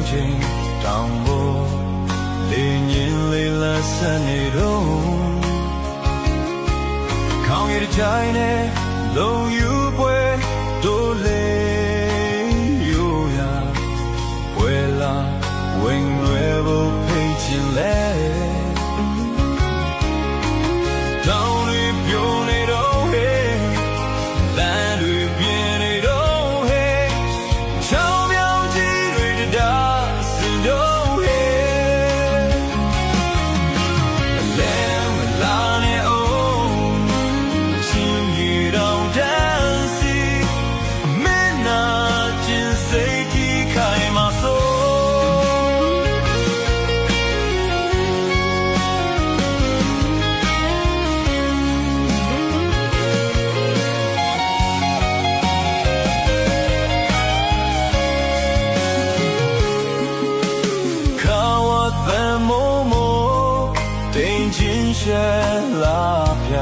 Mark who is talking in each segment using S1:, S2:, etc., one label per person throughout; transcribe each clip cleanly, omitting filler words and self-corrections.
S1: ချိန်တောင်ပေါ်လေညင်လေးလဆန်နေတော့ခေါင်းရည်တိုင်းနဲ့လုံယူပွဲတို့လေယူရပွဲလာဝင်ရွယ်ဖို့ဖိတ်ချင်လဲတောင်းတွေပြိုနေတော့ဟဲ့လမ်းတွေပြင်းနေတော့ဟဲ့ချောင်းမြောင်ကြီးတွေတာစင်တော့ဟဲ့လဲမလာနဲ့အောင်ချင်းကြီးတော့တန်းစီမင်းနာကျင်စိတ်ကြီးခိုင်မှာဆိုရှယ်လာပြ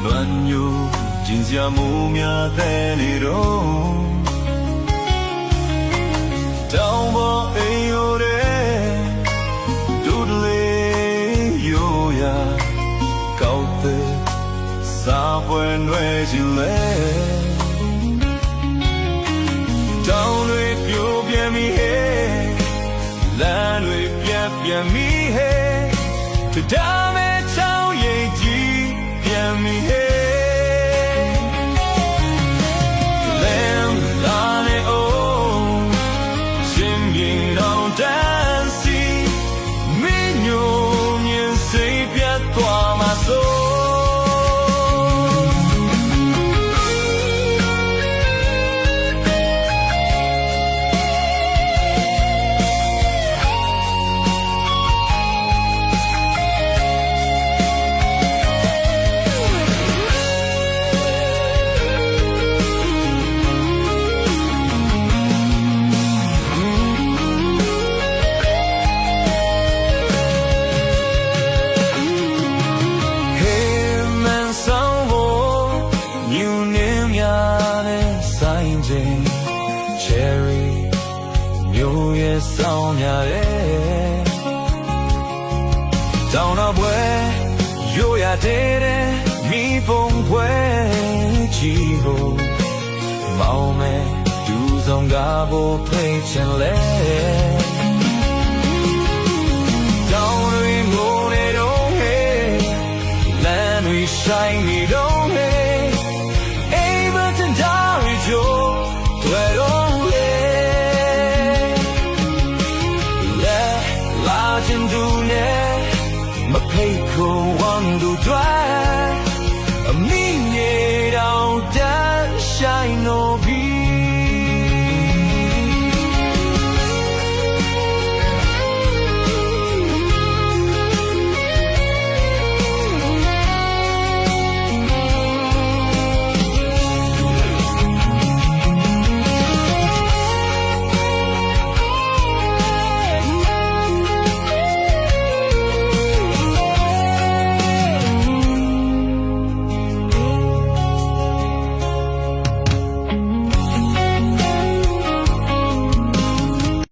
S1: လွမ်းညူကျင်စရာမှုများတဲ့နေတော့တောင်ပေါ်အိမ်ရိုးတဲ့ဒူးလေးရိုးရကောက်တဲ့စားပွဲနွယ်ခြင်းလဲတောင်တွေပြိုပြန်ပြီဟဲ့လမ်းတွေပြတ်ပြန်ပြီဟဲ့ဒါမဲ့ချောင်းရိပ်ကြီးပြန်ပြီဟဲ့လဲလာနေအောင်ရှင်ရင်တော့တန်းစီမင်းညိုမြင်စိတ်ပြတ်သွားမှာဆိုCherry မျိုးရဲ့ဆောင်များတယ်တောင်းတော့ပွဲရိုးရတဲ့မိဖုံပွဲချီဖို့မောင်မဲဒူဆောင်ကားဖို့ဖိတ်ချင်လဲတောင်းတွေငိုနေတော့ဟဲ့လမ်းတွေဆိုင်နေတော့ဟဲ့အိမ်မတန်တာရီဂျိုတွေ့တော့မဖိတ်ခေါ်ဝမ်းတို့တွေ့အမိမြေ